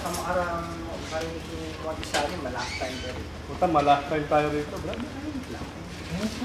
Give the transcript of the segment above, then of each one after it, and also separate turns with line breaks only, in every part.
Kamarang Wag-Isari, malast time tayo.
Puta, malast time tayo rito, bro.
Last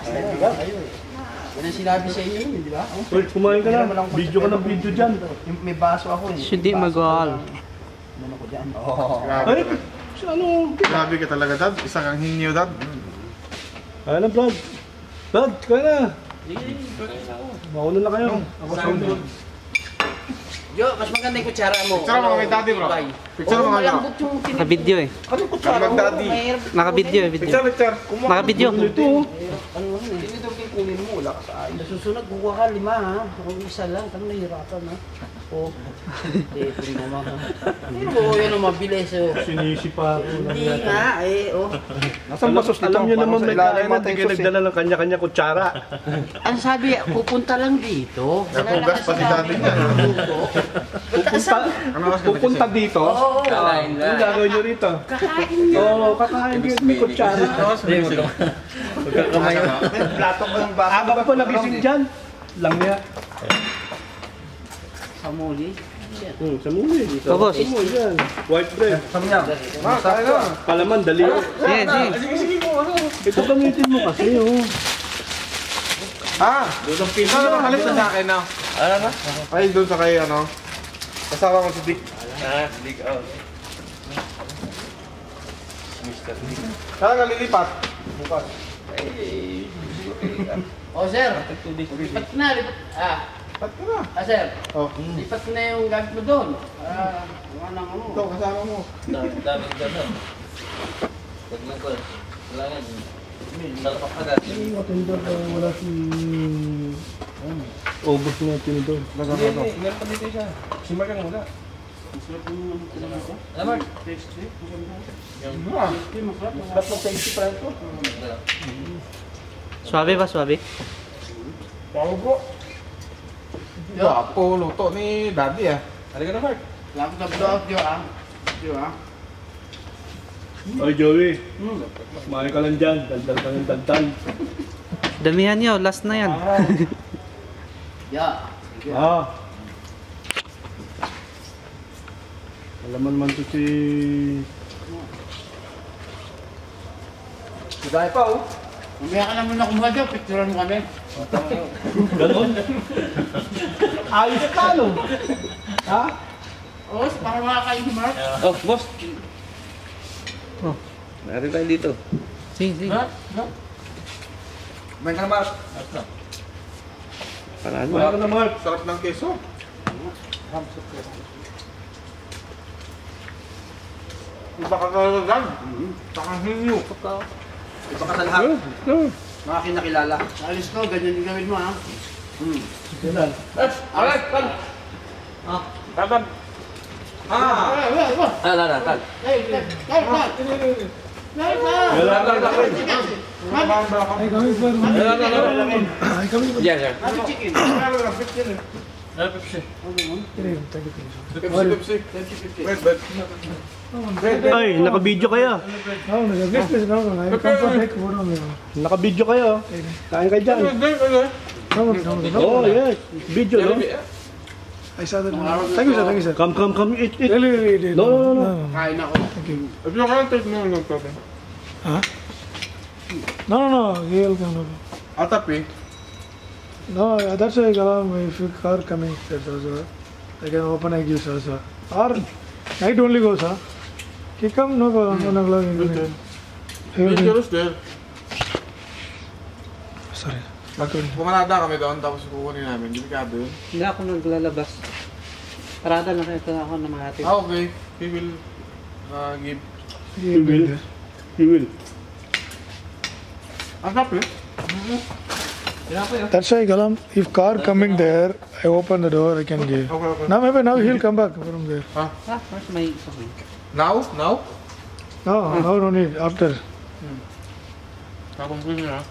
time kayo eh. Yan ang sinabi sa inyo yun, di ba?
Well, kumain ka na. Video ka ng video dyan.
May baso ako eh.
Hindi mag-all.
Ano ko dyan?
Ay, ano?
Grabe ka talaga, Dad. Isa kang hinyo, Dad.
Kaya na, Brad. Brad, kaya na. Mauna na kayo. Ako sa ulo.
Jo, mas maganda yung kutsara mo.
Picture mo kami, Daddy, bro. Picture mo kami.
Malambot yung
Naka-video eh.
Ano yung kutsara mo?
Daddy.
Naka-video eh, video.
Picture.
Naka-video.
Ito.
Ano yun eh? Tinidog yung kunin mo, wala ka sa ayun. Nasusunod, kukuha ka 5 ha. Ako isa lang, kami nahihirapan ha. Oo. Ito naman ha. Hindi mo yun ang mabilis oh.
Sinisipa ako.
Hindi nga eh oh.
Nasaan ba sus dito?
Alam nyo naman may
Ilalim
kaiman.
natin
Hindi kayo nagdala ng kanya-kanya kutsara.
Ang sabi, pupunta lang dito.
Napugas pa si Daddy niya.
Pupunta dito.
Oo.
Ang gagawin nyo rito.
Kakain niya.
Oo, kakain kayo may kutsara.
Magkakamay. May plato ko yung basa.
Habang po nagising dyan. Lang niya.
Sa muli.
Sa muli.
Tapos.
Sa muli yan. White bread.
Kaya na.
Kalaman, dali.
Sige, sige.
Sige mo, ano?
Ito gamitin mo kasi, oh.
Ikaw naman halis na sa akin na. Ano na? Ay, doon sa kay ano. Kasama ko si Dick.
Dick out. Mr. Dick.
Kaya nga lilipat. Bukas.
Oh sir, lipat na, lipat.
Lipat ka na.
Sir,
Oh.
lipat na yung gamit mo doon. Wala nang ano.
Ito, kasama mo.
Daming gano'n. Huwag lang ko. Wala nga. Salapak agad.
Ay, matindor na wala si... Obos na tinidor.
Meron pa dito siya. Si Mark ang wala. Ano Mark?
Ba't mag-tasty pa rin to?
Suabe ba, suabe?
Pao po. Gwapo, luto ni Daddy ah.
Halika na Mark.
Lapit na vlog, Jo ah.
Oy, Joey. Kumain ka lang dyan. Daldal ka ng daldal.
Damihan nyo, last na yan.
Alam mo naman to si...
Sigay pa oh. Mamaya ka naman na kumuha dyan, picturean mo kami.
Ganon? Ayos ka, no? Ha?
Oo, para makakain si Mark.
Oh, boss. Oh, narin tayo dito.
Sige, sige.
Kumain ka na, Mark.
Paraan mo.
Wala ka na, Mark.
Sarap ng keso. Iba ka talaga, Dad. Takang hinyo.
Iba ka sa lahat. Mga kinakilala. Alis ko, ganyan yung gawin mo ha.
Ganon.
Alright, tal.
Dadan.
Tal. Yes, sir.
Ay, naka-video kayo. Naka-video kayo. Kain kayo dyan. Oh, yes. Video, no?
I saw that. Thank you, sir. Thank you, sir.
Come, eat.
Really.
No.
Kain ako.
Thank you.
If you can't take no, no problem.
Huh? No. He'll come.
Atapi.
No, that's why if you car coming, that's also. I can open egg juice also. Or night only goes, huh? He come, no problem. 1 o'clock. He will be.
Dangerous there.
Sorry.
Pumalada kami doon, tapos kukunin namin. Delikado yun.
Hindi ako naglalabas. Parada lang ito na ako na mahati.
Okay. He will give.
He will be there.
He will.
Atapi.
That's why, Galam, if car coming there, I open the door, I can give.
Okay.
Now he'll come back from there.
First may isa ko.
Now?
No, no need. After.
Kakumpul niya.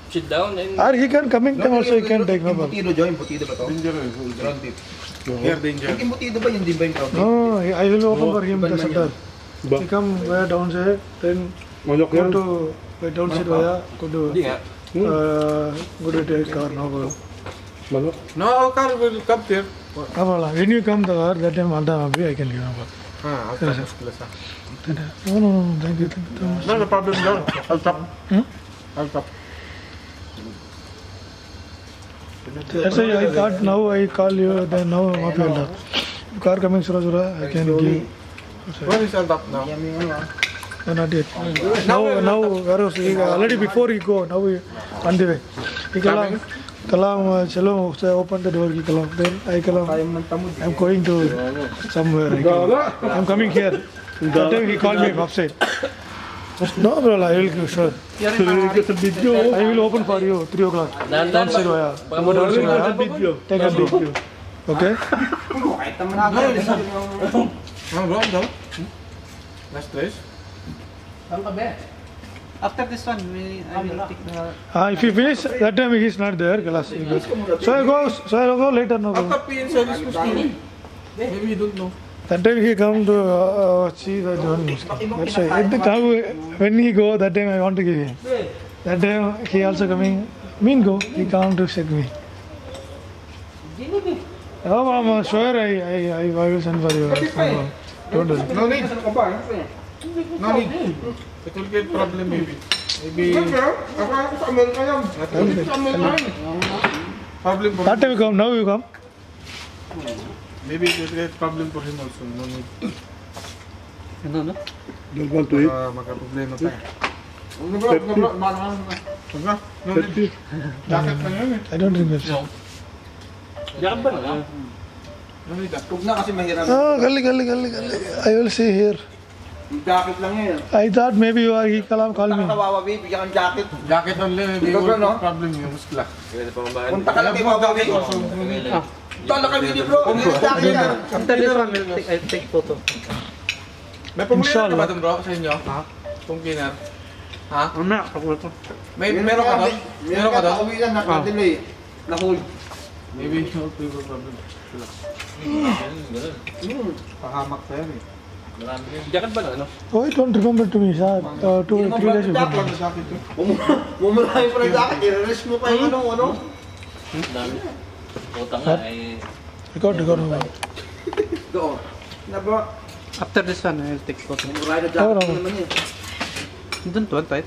Sit down and...
Or he can coming time also, he can take no problem.
Embutido, Joe, embutido ba to?
Dangerous.
Ground beef.
Here, danger.
Yung embutido ba, yun din ba yung ground beef?
No, I will open for him the center.
Ba?
He come via downside, then
Manok
go
yan.
to by downside via go to
Hindi nga.
go to take car no problem.
Manok.
No, our car will come here.
No problem. When you come to her, that time all time I can give number.
I'll talk muscular sa.
No, thank you.
No problem, John. I'll talk.
Hmm?
I'll talk.
That's why I thought now I call you, then now I'm up here. Car coming, Surajura, I can give.
When is I'll talk now?
No, not yet. Now, where was he? Already before he go, now he on the way. He kalam, chalo, open the door, he kalam. Then I kalam, I'm going to somewhere. I'm coming here. That time he called me upside. No, bro, I will give sure. I will open for you 3 o'clock. Don't say why. Don't say why. Take a video. Okay?
Bro, last place.
After this one, I will take the...
If you finish, that time he is not there. Class. So I go later. No.
After PN service was still. Maybe you don't know.
That time he come to see the John. That's why. At the time when he go, that time I want to give him. That time he also coming. Mean go. He come to check me. Oh, Mama, sure I will send for you. Don't worry.
No need. No need. It will get problem maybe. Problem for
That time you come. Now you come.
maybe it will get problem for him also. No need.
No.
Don't want to eat.
Magka-problema tayo. No need. Jacket lang yun eh.
I don't drink Pepsi.
Jacket ba na?
No need.
Huwag na kasi mahirap.
Oh, gali. I will see here.
Yung jacket lang yan.
I thought maybe you are he call me.
Kawawa, babe. Bigyan kang jacket.
Jacket only. Hindi
Ikaw ba, no?
problem yung muskla.
Punta ka lang kay Wawa, babe. Tala kami ni bro. Ang jacket yan.
After this one, I'll take photo.
May pumulina ka
Inshallah.
ba doon bro sa inyo? Ha? Pong cleaner? Ha?
Mamaya, pag-photo.
Meron ka doon? Meron ka doon?
Pauwi lang, na-delay. Na-hold.
Maybe no problem. Pahamak tayo eh.
Jacket ba na, ano?
Oh, I don't remember to me, sir. 2 3 days ago.
Mumulahin pa ng jacket. I-release mo pa yung ano.
Dami. Utang nga ay...
Record.
Doon. Na bro.
After this one, I'll take photo.
Mumulahin na jacket mo naman yun.
Doon to, tight.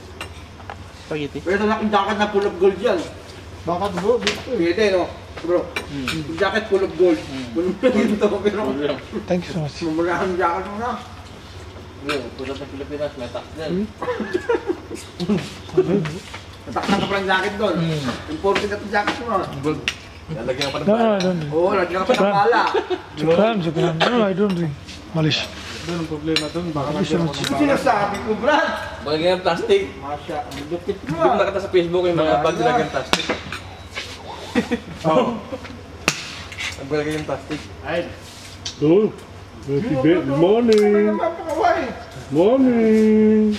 Spaghetti.
Pero na akong jacket na full of gold yan.
Bakit bro?
Pwede no? Bro. Yung jacket full of gold. Full of gold to. Pero
Thank you so much.
mumulahin ang jacket mo na.
Pulat ng Pilipinas, may tax din.
Nataksan ka pa ng jacket doon. Imported na itong jacket mo.
Lalagyan ka pa ng
No, I don't drink.
Oo, lagyan ka pa ng pala.
Shukran. No, I don't drink. Malish.
doon ang problema doon. Baka
Thank you so
nagyan
much.
ako ng
Sinasabi ko, Brad.
Bagay ng plastic.
Masya, ang lupit mo.
Hindi ko nakita sa Facebook yung mga bag nilagyan ng plastic.
Oo. Nagbalagay yung plastic.
Oh, good morning.
Napakaway.
Morning.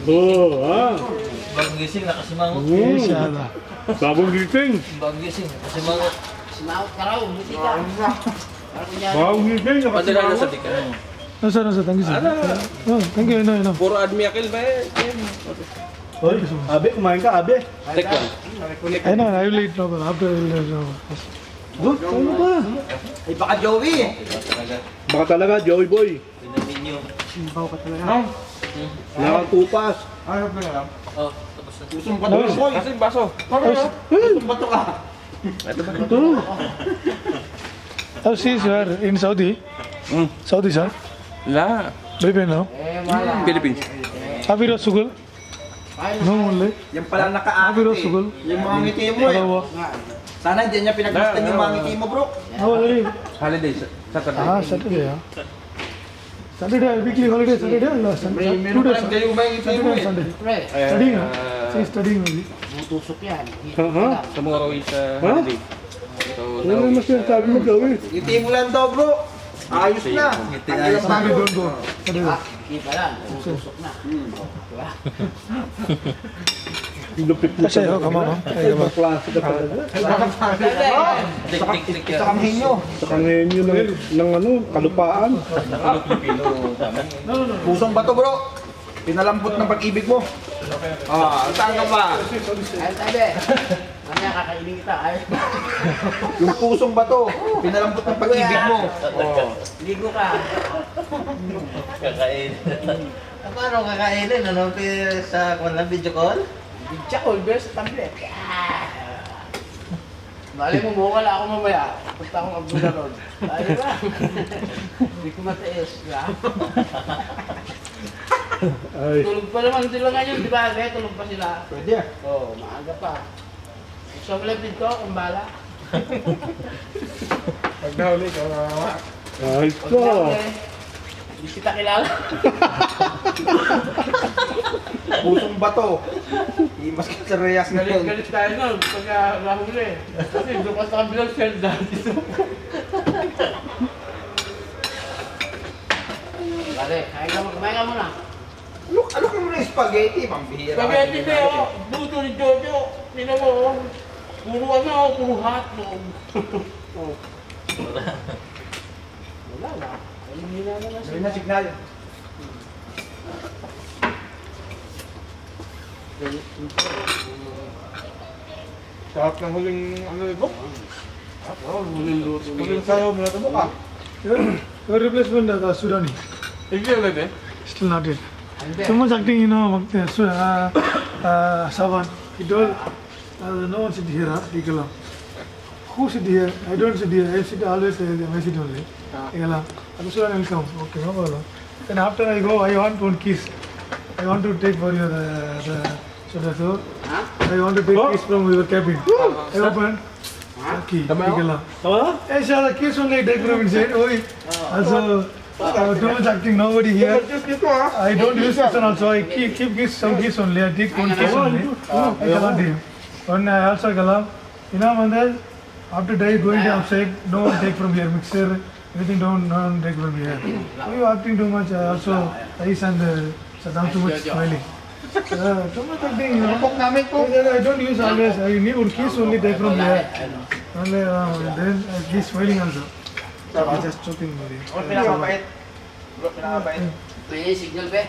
Oh,
Bagong gising, nakasimangot.
Inshallah.
Bagong gising.
Bagong gising, nakasimangot.
Bagong gising.
Padala na sa dika.
No, sir. Thank you, sir. No, thank you. No.
Puro admiakil ba eh?
Hoy, Abe, kumain ka, Abe.
Take one.
I know, I will eat no, but after I will eat no.
Good, ano ba?
Ay, baka Joey.
Baka talaga, Joey Boy.
Pinamin nyo.
Wala kang tupas.
Ayop na lang.
Oh, tapos na.
Usong bato ka, boy.
Kasi yung baso.
Usong bato ka.
Oh, see, sir, in Saudi. Saudi, sir.
La.
Filipino.
Philippines.
Abiro Sugul. No, only.
Yan pala
Abiro
nakaakit eh.
Sugul.
Yung mga ngiti mo eh.
Alawa.
Sana dyan niya pinagmastan yung mga ngiti mo, bro.
No, already.
Holiday, Saturday.
Saturday, yeah. Saturday, weekly holiday, Saturday, or Sunday? 2
Meron pa
days,
lang kayo mga ngiti
Saturday
mo
and
eh.
Sunday. Studying, huh? Say studying only.
Tomorrow is holiday. So,
Ano naman sinasabi mo, Joey?
Ngiti mo lang daw, bro. Ayos na. Ang ilang
Sunday,
bago.
don't go. Saturday.
Lupit mo
Kasi, oh, come on, huh? Ay, come on.
klase ka talaga.
tik.
Sa kamhin nyo.
Sa kangen yun ng ano, kalupaan.
Pilipino sa amin.
Pusong bato, bro. Pinalambot ng pag-ibig mo. Ah, saan ka pa?
Kanya kakainin kita. Ay.
Yung pusong bato, pinalambot ng pag-ibig mo.
Ligo ka.
Kakain. Paano kakainin? Ano sa video call?
Bidya ko, beer sa tablet. Bali mo, wala ako mamaya. Punta akong Abdullah Road. Ay ba? Hindi ko matiis.
Ay.
Tulog pa naman sila ngayon, di ba? Kaya tulog pa sila.
Pwede ah.
Oo, maaga pa. Gusto mo lang dito, kung bala.
Pag nahuli ka,
Ay,
Huwag
ko.
na ako eh. Hindi kita kilala.
Pusong bato. Imas ka sa Reyes na yun.
Galit tayo nun pag nahuli. Kasi doon ka sa kabilang selda dito. Bale, kumain ka muna.
Alok mo na yung spaghetti, pambihira.
Spaghetti na ako, buto ni Jojo. Tingnan mo, oh. Puro ano, puro hotdog. Oh. Wala na. Hindi na naman
Sabi na signal.
sarap ng huling ano ito. Huling sayo mo na ito buka.
Your replacement Sudani.
Hindi ulit eh.
Still not yet. So much acting, you know, Savan. He told, no one sit here, Ikala. Who sit here? I don't sit here. I sit always in my seat only. Ikala. Sudani will come. Okay, no problem. Then after I go, I want one kiss. I want to take for you so I want to take kiss from your cabin. I open. Key. Ikala. Hey, shall I kiss only take from inside? Oi. Also, too much acting, nobody here. I don't use this one also. I keep kiss, some kiss only. I take one kiss only. I cannot do. One I also kalam. You know, Mandal, after day going to outside, no one take from here. Mixer, everything don't take from here. You acting too much. Also, eyes and Saddam too much smiling. Too much acting. I don't use always. I need one kiss only take from here. Only then this smiling also. Just choking.
Pinakabait. Pinakabait.
May signal ba?